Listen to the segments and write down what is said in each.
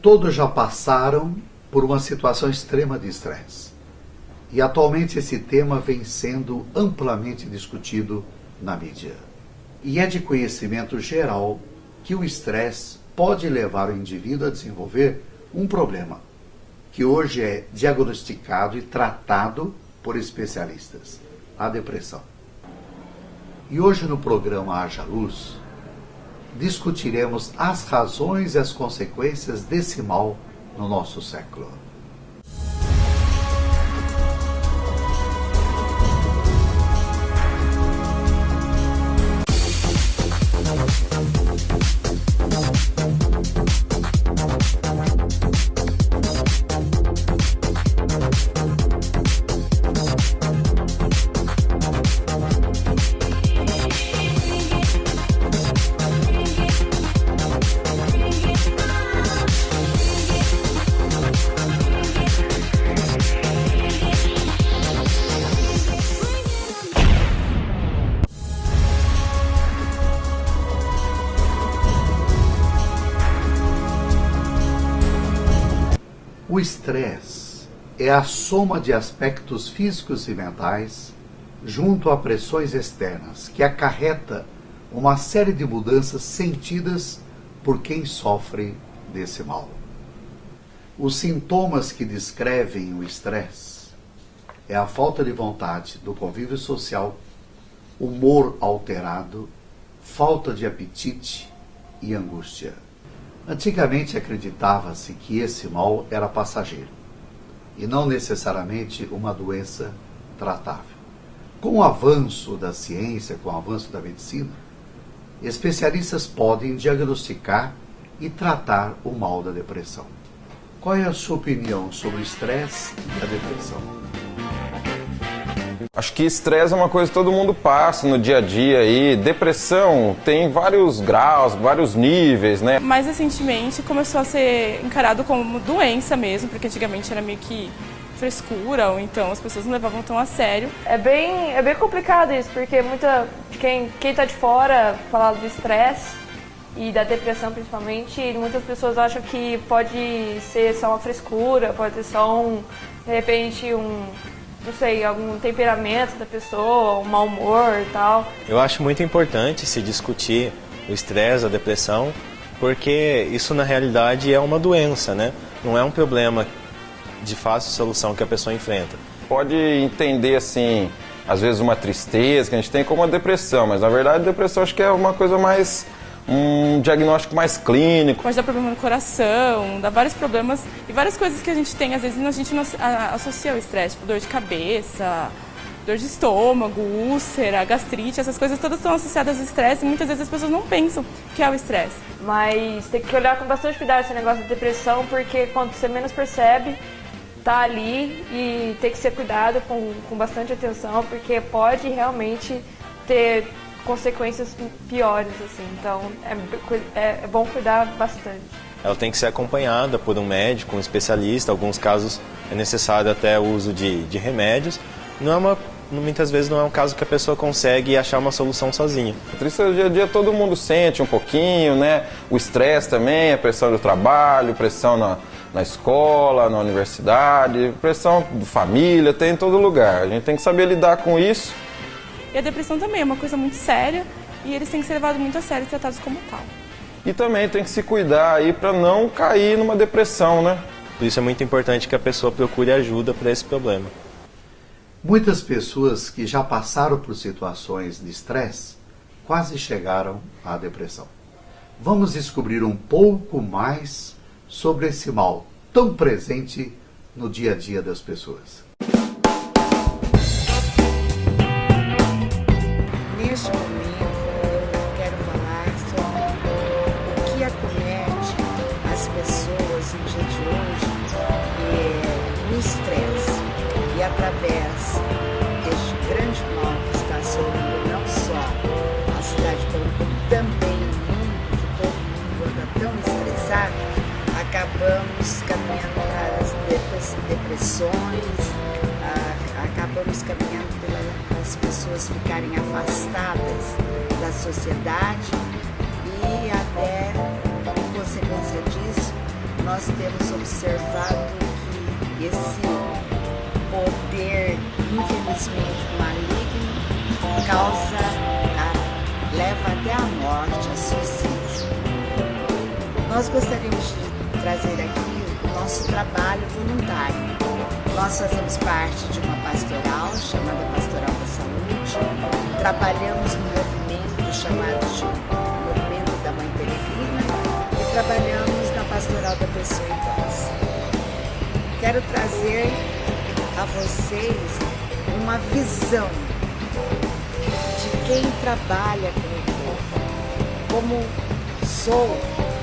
Todos já passaram por uma situação extrema de estresse. E atualmente esse tema vem sendo amplamente discutido na mídia. E é de conhecimento geral que o estresse pode levar o indivíduo a desenvolver um problema, que hoje é diagnosticado e tratado por especialistas, a depressão. E hoje no programa Haja Luz, discutiremos as razões e as consequências desse mal no nosso século. O estresse é a soma de aspectos físicos e mentais junto a pressões externas que acarreta uma série de mudanças sentidas por quem sofre desse mal. Os sintomas que descrevem o estresse é a falta de vontade do convívio social, humor alterado, falta de apetite e angústia. Antigamente acreditava-se que esse mal era passageiro e não necessariamente uma doença tratável. Com o avanço da ciência, com o avanço da medicina, especialistas podem diagnosticar e tratar o mal da depressão. Qual é a sua opinião sobre o estresse e a depressão? Acho que estresse é uma coisa que todo mundo passa no dia a dia aí. Depressão tem vários graus, vários níveis, né? Mais recentemente começou a ser encarado como doença mesmo, porque antigamente era meio que frescura, ou então as pessoas não levavam tão a sério. É bem complicado isso, porque quem tá de fora falar do estresse e da depressão principalmente, muitas pessoas acham que pode ser só uma frescura, pode ser só de repente não sei, algum temperamento da pessoa, um mau humor e tal. Eu acho muito importante se discutir o estresse, a depressão, porque isso na realidade é uma doença, né? Não é um problema de fácil solução que a pessoa enfrenta. Pode entender, assim, às vezes uma tristeza que a gente tem como uma depressão, mas na verdade a depressão acho que é uma coisa mais... um diagnóstico mais clínico. Pode dar problema no coração, dá vários problemas e várias coisas que a gente tem, às vezes a gente não associa ao estresse, tipo dor de cabeça, dor de estômago, úlcera, gastrite, essas coisas todas estão associadas ao estresse e muitas vezes as pessoas não pensam que é o estresse. Mas tem que olhar com bastante cuidado esse negócio da depressão, porque quando você menos percebe, tá ali e tem que ser cuidado com bastante atenção, porque pode realmente ter consequências piores, assim, então é bom cuidar bastante. Ela tem que ser acompanhada por um médico, um especialista, em alguns casos é necessário até o uso de remédios. Muitas vezes não é um caso que a pessoa consegue achar uma solução sozinha. A tristeza do dia a dia todo mundo sente um pouquinho, né? O estresse também, a pressão do trabalho, pressão na escola, na universidade, pressão de família, tem em todo lugar. A gente tem que saber lidar com isso. E a depressão também é uma coisa muito séria e eles têm que ser levados muito a sério e tratados como tal. E também tem que se cuidar aí para não cair numa depressão, né? Por isso é muito importante que a pessoa procure ajuda para esse problema. Muitas pessoas que já passaram por situações de estresse quase chegaram à depressão. Vamos descobrir um pouco mais sobre esse mal tão presente no dia a dia das pessoas. Neste momento, eu quero falar sobre o que acomete as pessoas no dia de hoje no estresse. E através deste grande mal que está assolando não só a cidade como também o mundo, que todo mundo anda tão estressado, acabamos caminhando para as depressões, acabamos caminhando para as pessoas ficarem afastadas da sociedade e até, em consequência disso, nós temos observado que esse poder, infelizmente maligno, leva até a morte, a suicídio. Nós gostaríamos de trazer aqui o nosso trabalho voluntário. Nós fazemos parte de uma pastoral chamada Pastoral da Saúde, trabalhamos no movimento chamado de Movimento da Mãe Peregrina e trabalhamos na Pastoral da Pessoa Idosa. Quero trazer a vocês uma visão de quem trabalha com o povo. Como sou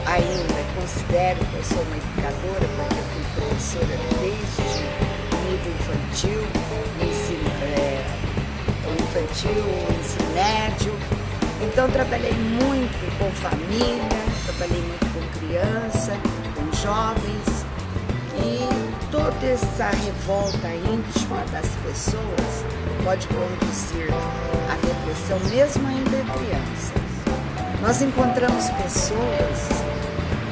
ainda, considero que eu sou uma educadora, porque eu fui professora desde nível infantil, ensino médio. Então trabalhei muito com família, trabalhei muito com criança, com jovens, e toda essa revolta íntima das pessoas pode conduzir à depressão, mesmo ainda em crianças. Nós encontramos pessoas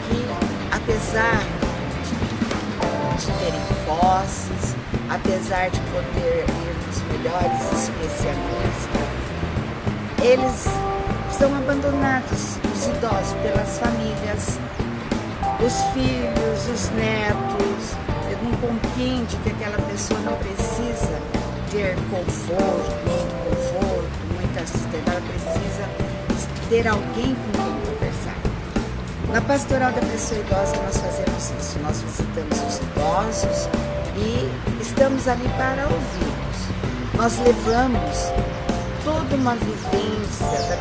que, apesar de terem posses, apesar de poder ir nos melhores especialistas, eles são abandonados, os idosos, pelas famílias, os filhos, os netos. Ele não compreende que aquela pessoa não precisa ter conforto, muita assistência, ela precisa ter alguém com quem conversar. Na Pastoral da Pessoa Idosa nós fazemos isso, nós visitamos os idosos e estamos ali para ouvi-los. Nós levamos toda uma vivência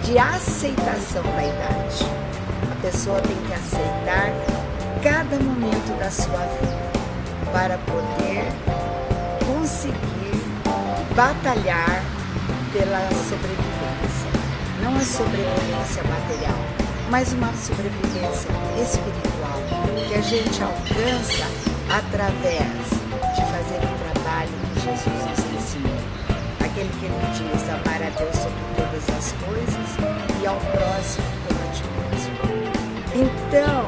de aceitação da idade. A pessoa tem que aceitar cada momento da sua vida para poder conseguir batalhar pela sobrevivência. Não a sobrevivência material, mas uma sobrevivência espiritual que a gente alcança através de fazer o trabalho que Jesus nos ensinou. Aquele que ele diz, amar a Deus sobre todas as coisas e ao próximo como a ti mesmo. Então,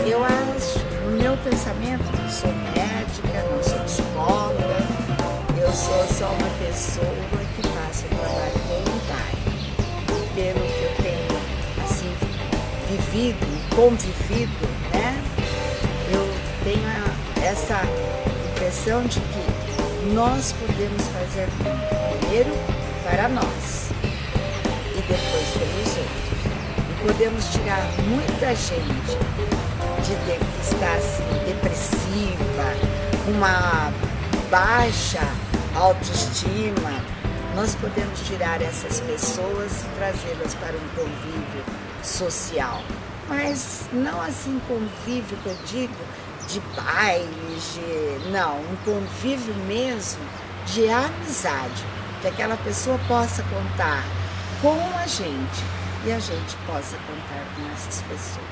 eu acho, no meu pensamento, não sou médica, não sou psicóloga, eu sou só uma pessoa que faz um trabalho voluntário. Pelo que eu tenho, assim, vivido, convivido, né? Eu tenho essa impressão de que nós podemos fazer primeiro para nós e depois pelos outros. E podemos tirar muita gente que está assim, depressiva, com uma baixa autoestima. Nós podemos tirar essas pessoas e trazê-las para um convívio social. Mas não assim convívio que eu digo de bailes, não, um convívio mesmo de amizade, que aquela pessoa possa contar com a gente e a gente possa contar com essas pessoas.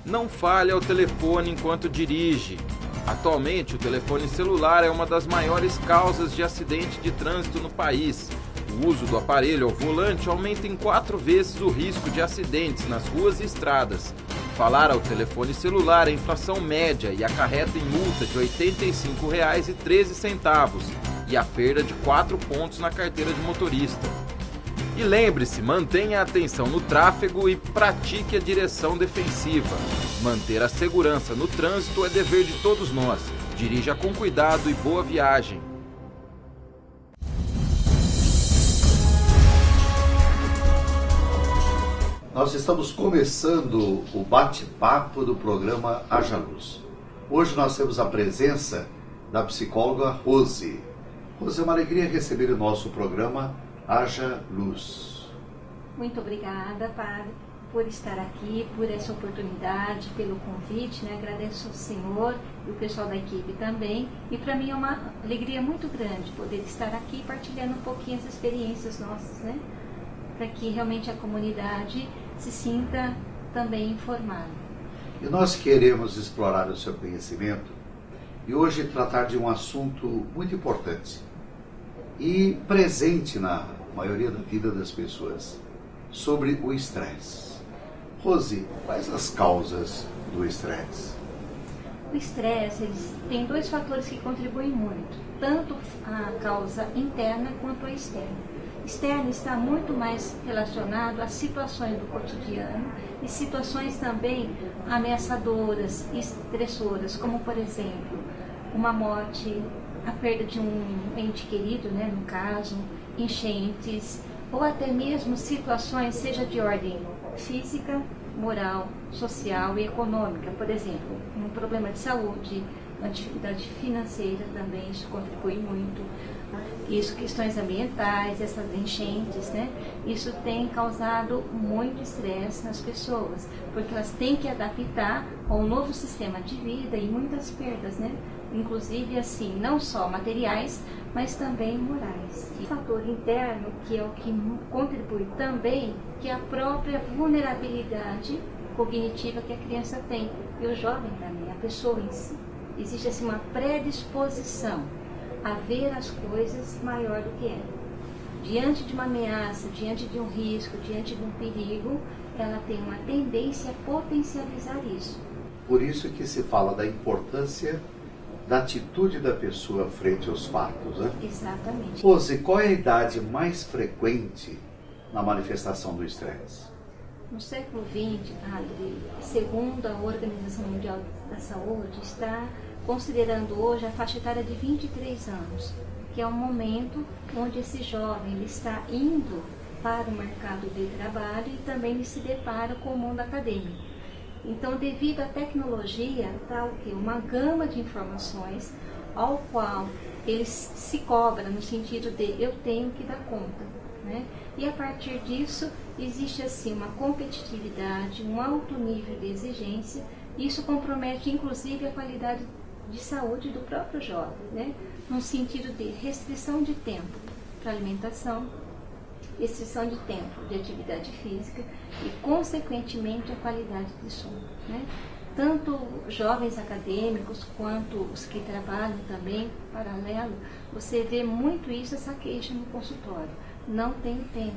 Não fale ao telefone enquanto dirige. Atualmente, o telefone celular é uma das maiores causas de acidente de trânsito no país. O uso do aparelho ao volante aumenta em 4 vezes o risco de acidentes nas ruas e estradas. Falar ao telefone celular é infração média e acarreta em multa de R$ 85,13 e a perda de 4 pontos na carteira de motorista. E lembre-se, mantenha a atenção no tráfego e pratique a direção defensiva. Manter a segurança no trânsito é dever de todos nós. Dirija com cuidado e boa viagem. Nós estamos começando o bate-papo do programa Haja Luz. Hoje nós temos a presença da psicóloga Rose. Rose, é uma alegria receber o nosso programa Haja Luz. Muito obrigada, padre, por estar aqui, por essa oportunidade, pelo convite, né? Agradeço ao senhor e o pessoal da equipe também. E para mim é uma alegria muito grande poder estar aqui partilhando um pouquinho as experiências nossas, né? Para que realmente a comunidade se sinta também informada. E nós queremos explorar o seu conhecimento e hoje tratar de um assunto muito importante e presente na maioria da vida das pessoas, sobre o estresse. Rose, quais as causas do estresse? O estresse tem dois fatores que contribuem muito, tanto a causa interna quanto a externa. Externo está muito mais relacionado às situações do cotidiano e situações também ameaçadoras, estressoras, como por exemplo, uma morte, a perda de um ente querido, né, no caso, enchentes, ou até mesmo situações, seja de ordem física, moral, social e econômica. Por exemplo, um problema de saúde, uma dificuldade financeira também, isso contribui muito. Isso, questões ambientais, essas enchentes, né? Isso tem causado muito estresse nas pessoas, porque elas têm que adaptar ao novo sistema de vida e muitas perdas, né? Inclusive, assim, não só materiais, mas também morais. E o fator interno, que é o que contribui também, que é a própria vulnerabilidade cognitiva que a criança tem, e o jovem também, a pessoa em si. Existe assim uma predisposição a ver as coisas maior do que é. Diante de uma ameaça, diante de um risco, diante de um perigo, ela tem uma tendência a potencializar isso. Por isso que se fala da importância da atitude da pessoa frente aos fatos, né? Exatamente. Rose, qual é a idade mais frequente na manifestação do estresse? No século XX, padre, segundo a Organização Mundial da Saúde, está considerando hoje a faixa etária de 23 anos, que é o momento onde esse jovem ele está indo para o mercado de trabalho e também ele se depara com o mundo acadêmico. Então, devido à tecnologia, está o quê? Uma gama de informações ao qual ele se cobra no sentido de eu tenho que dar conta, né? E a partir disso, existe assim uma competitividade, um alto nível de exigência, e isso compromete inclusive a qualidade de saúde do próprio jovem, né? No sentido de restrição de tempo para alimentação, restrição de tempo de atividade física e, consequentemente, a qualidade de sono, né? Tanto jovens acadêmicos quanto os que trabalham também, paralelo, você vê muito isso, essa queixa no consultório. Não tenho tempo,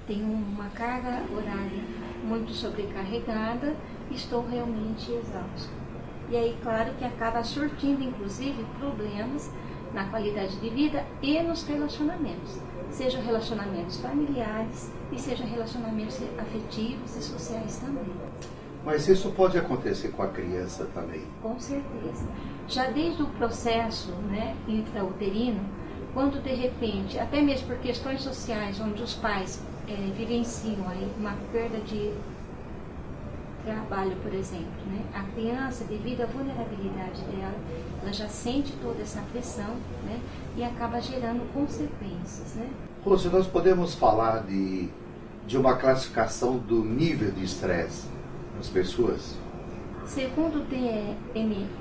tenho uma carga horária muito sobrecarregada, estou realmente exausto. E aí, claro que acaba surtindo, inclusive, problemas na qualidade de vida e nos relacionamentos, sejam relacionamentos familiares e sejam relacionamentos afetivos e sociais também. Mas isso pode acontecer com a criança também? Com certeza. Já desde o processo, né, intrauterino, quando de repente, até mesmo por questões sociais, onde os pais vivenciam aí uma perda de trabalho, por exemplo, né? A criança, devido à vulnerabilidade dela, ela já sente toda essa pressão, né? E acaba gerando consequências, né? Rose, nós podemos falar de uma classificação do nível de estresse nas pessoas? Segundo o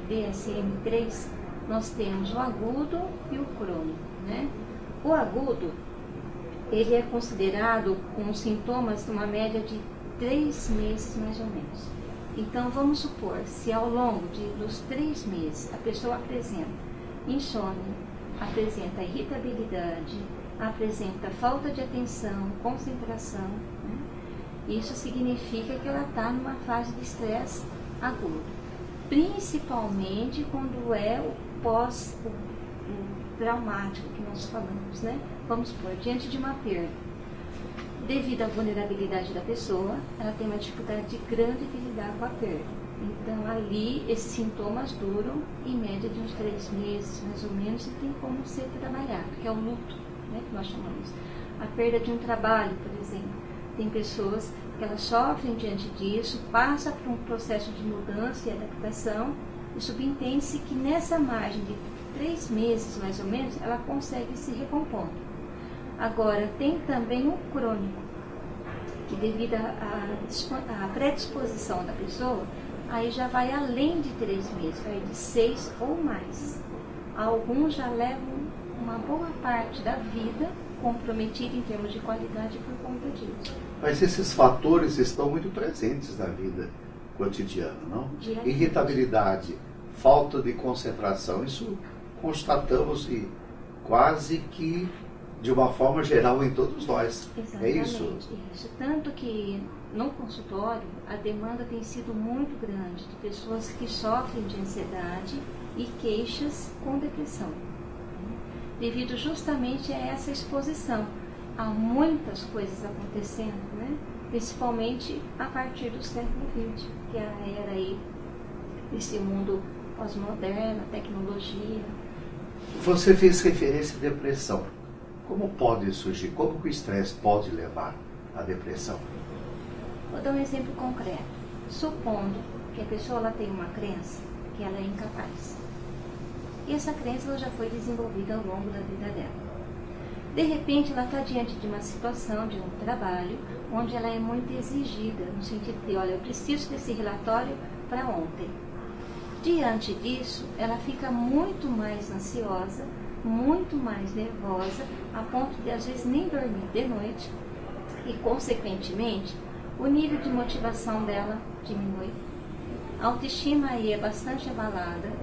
DSM-3, nós temos o agudo e o crônico, né? O agudo, ele é considerado com sintomas de uma média de 3 meses mais ou menos. Então vamos supor, se ao longo dos 3 meses a pessoa apresenta insônia, apresenta irritabilidade, apresenta falta de atenção, concentração, né? Isso significa que ela está numa fase de estresse agudo, principalmente quando é o pós-traumático que nós falamos, né? Vamos supor, diante de uma perda. Devido à vulnerabilidade da pessoa, ela tem uma dificuldade grande de lidar com a perda. Então, ali, esses sintomas duram, em média, de uns 3 meses, mais ou menos, e tem como ser trabalhado, que é o luto, né, que nós chamamos. A perda de um trabalho, por exemplo. Tem pessoas que elas sofrem diante disso, passam por um processo de mudança e adaptação, e subentende-se que nessa margem de 3 meses, mais ou menos, ela consegue se recompor. Agora, tem também o crônico, que devido à predisposição da pessoa, aí já vai além de 3 meses, vai de 6 ou mais. Alguns já levam uma boa parte da vida comprometida em termos de qualidade por conta disso. Mas esses fatores estão muito presentes na vida cotidiana, não? Irritabilidade, falta de concentração, isso constatamos e quase que de uma forma geral em todos nós. Exatamente, é isso? Isso. Tanto que no consultório a demanda tem sido muito grande de pessoas que sofrem de ansiedade e queixas com depressão, devido justamente a essa exposição. Há muitas coisas acontecendo, né? Principalmente a partir do século XX, que é a era aí desse mundo pós-moderno, tecnologia. Você fez referência à depressão. Como pode surgir? Como que o estresse pode levar à depressão? Vou dar um exemplo concreto. Supondo que a pessoa ela tem uma crença que ela é incapaz. E essa crença ela já foi desenvolvida ao longo da vida dela. De repente, ela está diante de uma situação, de um trabalho, onde ela é muito exigida, no sentido de, olha, eu preciso desse relatório para ontem. Diante disso, ela fica muito mais ansiosa, muito mais nervosa, a ponto de, às vezes, nem dormir de noite, e, consequentemente, o nível de motivação dela diminui. A autoestima aí é bastante abalada,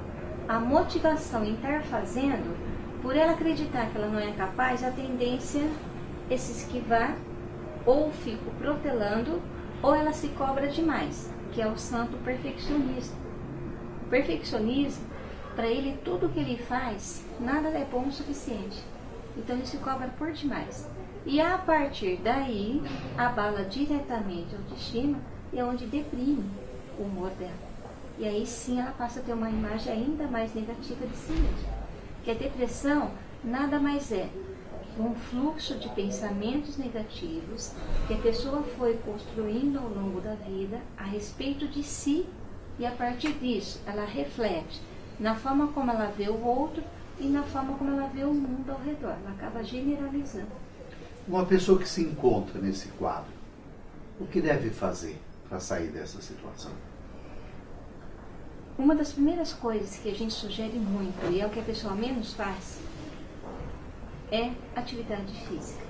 a motivação em estar fazendo, por ela acreditar que ela não é capaz, a tendência é se esquivar, ou fica protelando, ou ela se cobra demais, que é o santo perfeccionista. O perfeccionismo, para ele, tudo que ele faz, nada é bom o suficiente. Então ele se cobra por demais. E a partir daí, abala diretamente a autoestima e é onde deprime o humor dela. E aí sim ela passa a ter uma imagem ainda mais negativa de si mesma. Que a depressão nada mais é que um fluxo de pensamentos negativos que a pessoa foi construindo ao longo da vida a respeito de si, e a partir disso ela reflete na forma como ela vê o outro e na forma como ela vê o mundo ao redor. Ela acaba generalizando. Uma pessoa que se encontra nesse quadro, o que deve fazer para sair dessa situação? Uma das primeiras coisas que a gente sugere muito, e é o que a pessoa menos faz, é atividade física.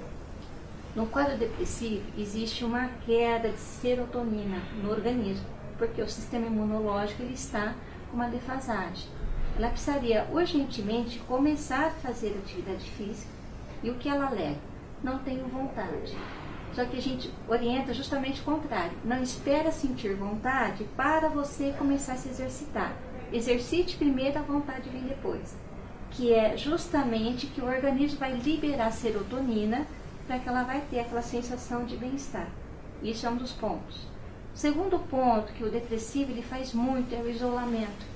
No quadro depressivo, existe uma queda de serotonina no organismo, porque o sistema imunológico ele está com uma defasagem. Ela precisaria urgentemente começar a fazer atividade física, e o que ela alega? Não tenho vontade. Só que a gente orienta justamente o contrário. Não espera sentir vontade para você começar a se exercitar. Exercite primeiro, a vontade vem depois. Que é justamente que o organismo vai liberar serotonina para que ela vai ter aquela sensação de bem-estar. Isso é um dos pontos. O segundo ponto que o depressivo ele faz muito é o isolamento.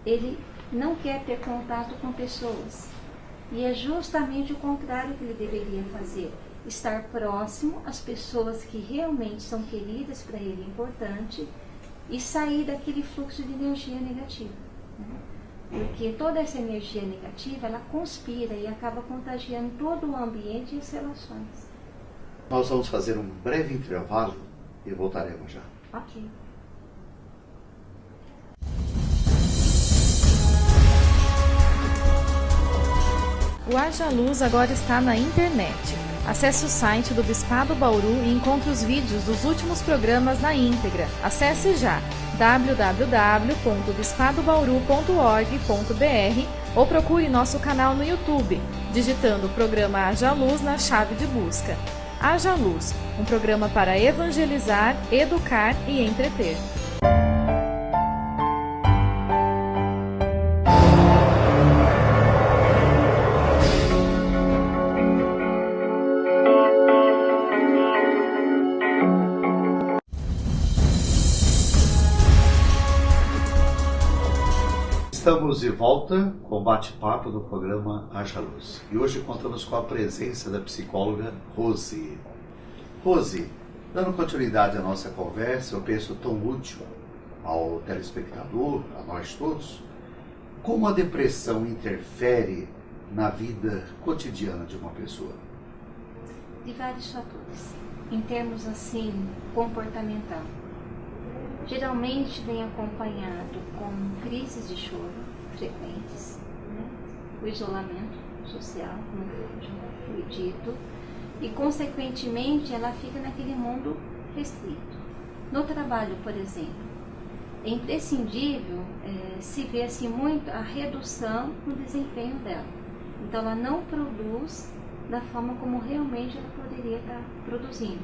Ele não quer ter contato com pessoas. E é justamente o contrário que ele deveria fazer. Estar próximo às pessoas que realmente são queridas para ele, importante, e sair daquele fluxo de energia negativa. Né? Porque toda essa energia negativa, ela conspira e acaba contagiando todo o ambiente e as relações. Nós vamos fazer um breve intervalo e voltaremos já. Ok. O Haja Luz agora está na internet. Acesse o site do Bispado Bauru e encontre os vídeos dos últimos programas na íntegra. Acesse já www.bispadobauru.org.br ou procure nosso canal no YouTube, digitando o programa Haja Luz na chave de busca. Haja Luz, um programa para evangelizar, educar e entreter. Estamos de volta com o bate-papo do programa Haja Luz. E hoje contamos com a presença da psicóloga Rose. Rose, dando continuidade à nossa conversa, eu penso tão útil ao telespectador, a nós todos, como a depressão interfere na vida cotidiana de uma pessoa? De vários fatores. em termos assim comportamental. Geralmente vem acompanhado com crises de choro frequentes, né? O isolamento social, como já foi dito, e consequentemente ela fica naquele mundo restrito. No trabalho, por exemplo, é imprescindível se ver assim, muito a redução no desempenho dela. Então ela não produz da forma como realmente ela poderia estar produzindo.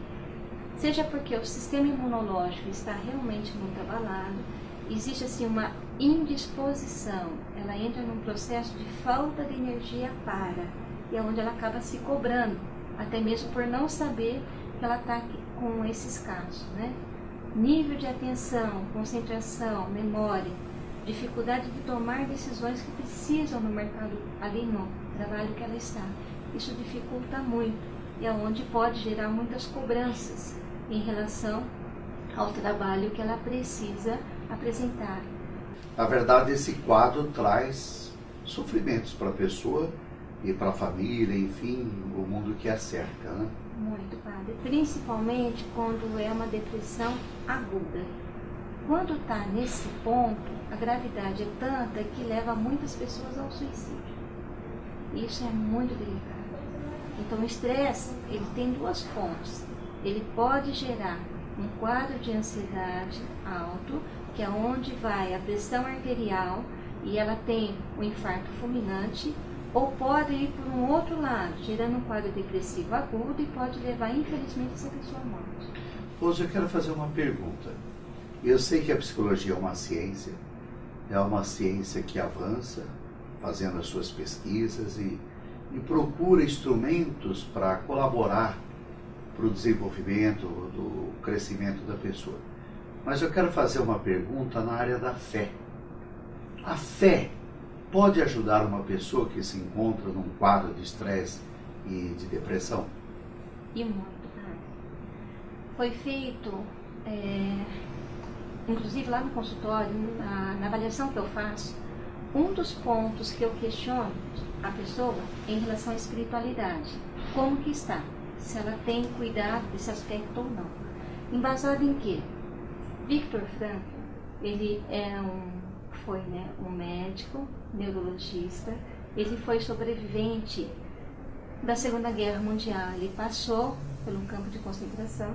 Seja porque o sistema imunológico está realmente muito abalado, existe assim uma indisposição, ela entra num processo de falta de energia e é onde ela acaba se cobrando, até mesmo por não saber que ela está com esses casos, né? Nível de atenção, concentração, memória, dificuldade de tomar decisões que precisam no mercado ali no trabalho que ela está. Isso dificulta muito e é onde pode gerar muitas cobranças em relação ao trabalho que ela precisa apresentar. Na verdade, esse quadro traz sofrimentos para a pessoa e para a família, enfim, o mundo que a cerca, né? Muito, padre. Principalmente quando é uma depressão aguda. Quando está nesse ponto, a gravidade é tanta que leva muitas pessoas ao suicídio. Isso é muito delicado. Então o estresse, ele tem duas fontes. Ele pode gerar um quadro de ansiedade alto, que é onde vai a pressão arterial e ela tem um infarto fulminante, ou pode ir por um outro lado, gerando um quadro depressivo agudo e pode levar, infelizmente, essa pessoa à morte. Hoje eu quero fazer uma pergunta. Eu sei que a psicologia é uma ciência que avança, fazendo as suas pesquisas e procura instrumentos para colaborar para o desenvolvimento, do crescimento da pessoa. Mas eu quero fazer uma pergunta na área da fé. A fé pode ajudar uma pessoa que se encontra num quadro de estresse e de depressão? E muito, né? Foi feito, inclusive lá no consultório, na avaliação que eu faço, um dos pontos que eu questiono a pessoa em relação à espiritualidade, como que está, se ela tem cuidado desse aspecto ou não. Embasado em quê? Viktor Frankl, ele foi um médico, neurologista, ele foi sobrevivente da Segunda Guerra Mundial, ele passou pelo campo de concentração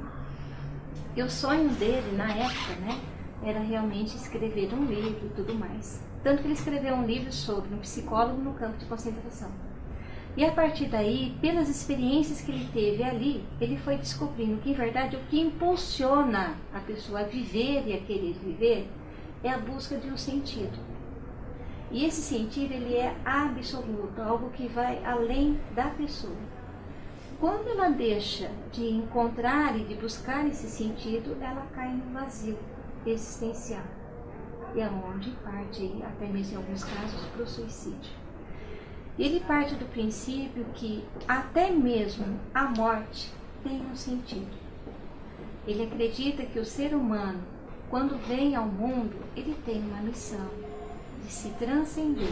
e o sonho dele na época, era realmente escrever um livro e tudo mais. Tanto que ele escreveu um livro sobre um psicólogo no campo de concentração. E a partir daí, pelas experiências que ele teve ali, ele foi descobrindo que, em verdade, o que impulsiona a pessoa a viver e a querer viver é a busca de um sentido. E esse sentido, ele é absoluto, algo que vai além da pessoa. Quando ela deixa de encontrar e de buscar esse sentido, ela cai no vazio existencial. E é onde parte, até mesmo em alguns casos, para o suicídio. Ele parte do princípio que até mesmo a morte tem um sentido. Ele acredita que o ser humano, quando vem ao mundo, ele tem uma missão de se transcender,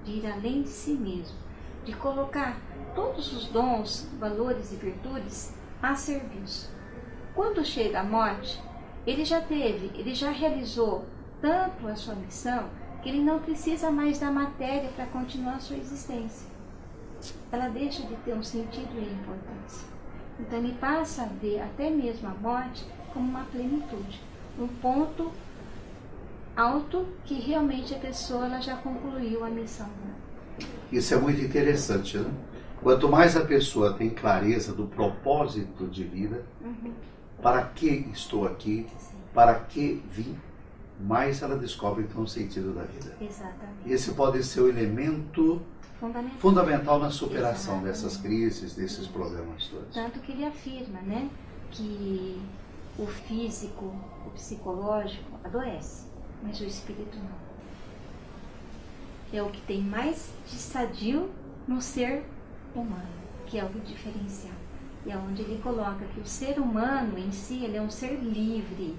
de ir além de si mesmo, de colocar todos os dons, valores e virtudes a serviço. Quando chega a morte, ele já realizou tanto a sua missão que ele não precisa mais da matéria para continuar a sua existência. Ela deixa de ter um sentido e importância. Então ele passa a ver até mesmo a morte como uma plenitude, um ponto alto que realmente a pessoa ela já concluiu a missão dela. Isso é muito interessante, né? Quanto mais a pessoa tem clareza do propósito de vida, para que estou aqui, para que vim, mais ela descobre então o sentido da vida. Exatamente. E esse pode ser o elemento fundamental na superação dessas crises, desses problemas todos. Tanto que ele afirma, que o físico, o psicológico adoece, mas o espírito não. É o que tem mais de sadio no ser humano, que é o diferencial. E é onde ele coloca que o ser humano em si, ele é um ser livre.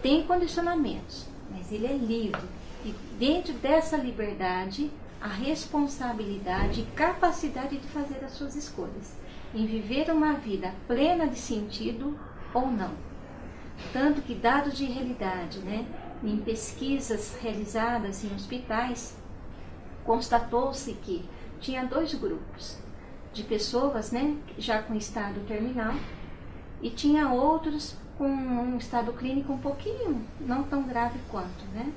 Tem condicionamentos, mas ele é livre. E dentro dessa liberdade, a responsabilidade e capacidade de fazer as suas escolhas. em viver uma vida plena de sentido ou não. Tanto que, dados de realidade, né, em pesquisas realizadas em hospitais, constatou-se que tinha 2 grupos de pessoas, né, já com estado terminal, e tinha outros com um estado clínico um pouquinho, não tão grave quanto, né?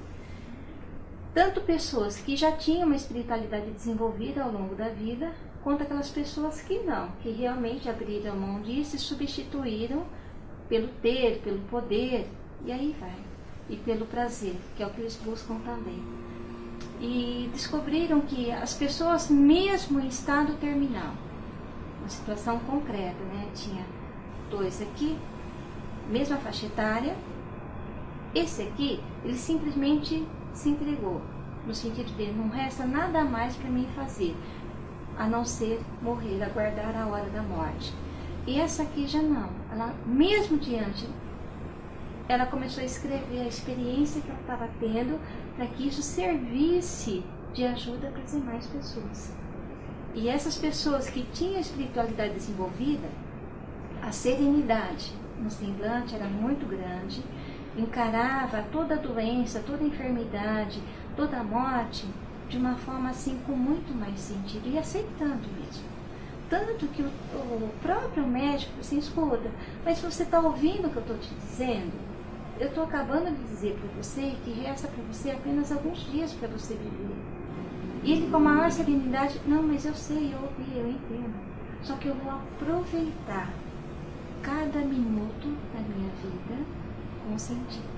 Tanto pessoas que já tinham uma espiritualidade desenvolvida ao longo da vida, quanto aquelas pessoas que não, que realmente abriram mão disso e substituíram pelo ter, pelo poder, e aí vai, e pelo prazer, que é o que eles buscam também. E descobriram que as pessoas, mesmo em estado terminal, uma situação concreta, né? Tinha 2 aqui, mesma faixa etária, esse aqui, ele simplesmente se entregou, no sentido de não resta nada mais para mim fazer, a não ser morrer, aguardar a hora da morte. E essa aqui já não, ela, mesmo diante, ela começou a escrever a experiência que ela estava tendo, para que isso servisse de ajuda para as demais pessoas. E essas pessoas que tinham a espiritualidade desenvolvida, a serenidade no semblante era muito grande, encarava toda a doença, toda a enfermidade, toda a morte, de uma forma assim com muito mais sentido e aceitando mesmo. Tanto que o próprio médico assim, escuta, mas você está ouvindo o que eu estou te dizendo? Eu estou acabando de dizer para você que resta para você apenas alguns dias para você viver. E ele com a maior serenidade, não, mas eu sei, eu ouvi, eu entendo. Só que eu vou aproveitar cada minuto da minha vida com sentido.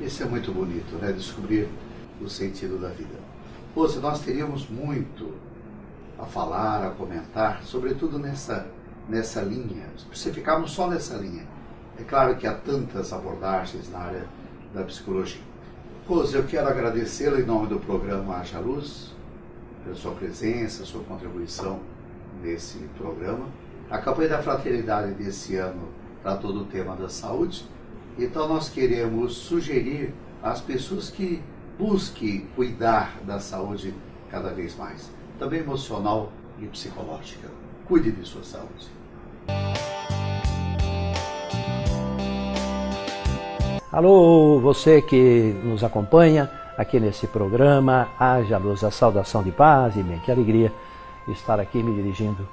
Isso é muito bonito, né? Descobrir o sentido da vida. Rose, nós teríamos muito a falar, a comentar, sobretudo nessa linha, se ficarmos só nessa linha. É claro que há tantas abordagens na área da psicologia. Rose, eu quero agradecê-la em nome do programa Haja Luz, pela sua presença, sua contribuição nesse programa. A campanha da fraternidade desse ano tratou do tema da saúde, então nós queremos sugerir às pessoas que busquem cuidar da saúde cada vez mais, também emocional e psicológica. Cuide de sua saúde. Alô, você que nos acompanha aqui nesse programa, Haja Luz, a saudação de paz e bem, que alegria estar aqui me dirigindo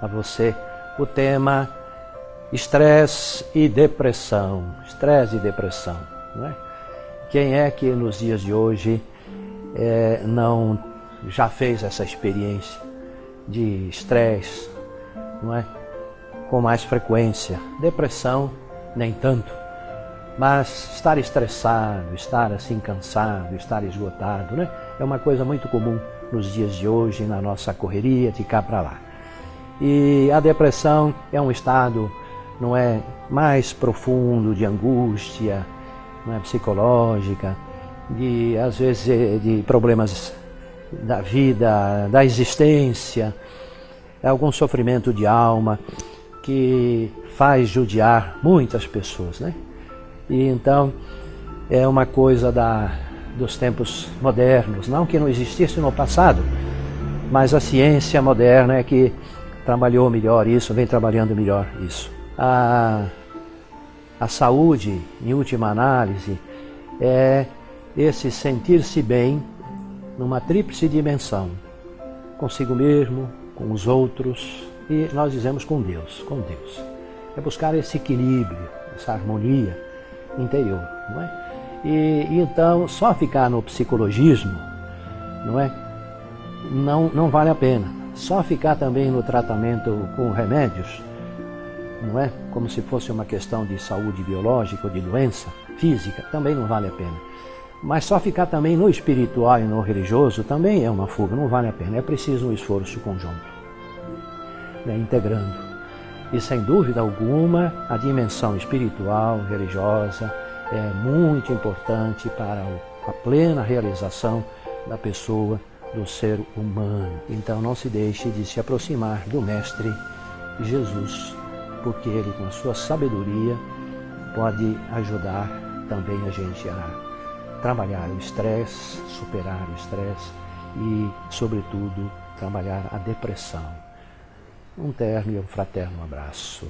a você. O tema estresse e depressão, não é? Quem é que nos dias de hoje não já fez essa experiência de estresse, não é? Com mais frequência, depressão nem tanto. Mas estar estressado, estar assim cansado, estar esgotado, né? É uma coisa muito comum nos dias de hoje, na nossa correria de cá para lá. E a depressão é um estado, não é, mais profundo de angústia, não é, psicológica, de às vezes de problemas da vida, da existência, é algum sofrimento de alma que faz judiar muitas pessoas, né? E então é uma coisa dos tempos modernos, não que não existisse no passado, mas a ciência moderna é que trabalhou melhor isso, vem trabalhando melhor isso. A saúde, em última análise, é esse sentir-se bem numa tríplice dimensão, consigo mesmo, com os outros e nós dizemos com Deus, É buscar esse equilíbrio, essa harmonia interior, não é? E então só ficar no psicologismo, não é? Não vale a pena. Só ficar também no tratamento com remédios, não é? Como se fosse uma questão de saúde biológica ou de doença física, também não vale a pena. Mas só ficar também no espiritual e no religioso também é uma fuga, não vale a pena. É preciso um esforço conjunto, né? Integrando. E sem dúvida alguma, a dimensão espiritual, religiosa, é muito importante para a plena realização da pessoa, do ser humano. Então não se deixe de se aproximar do Mestre Jesus, porque Ele, com a sua sabedoria, pode ajudar também a gente a trabalhar o estresse, superar o estresse e, sobretudo, trabalhar a depressão. um terno e um fraterno abraço.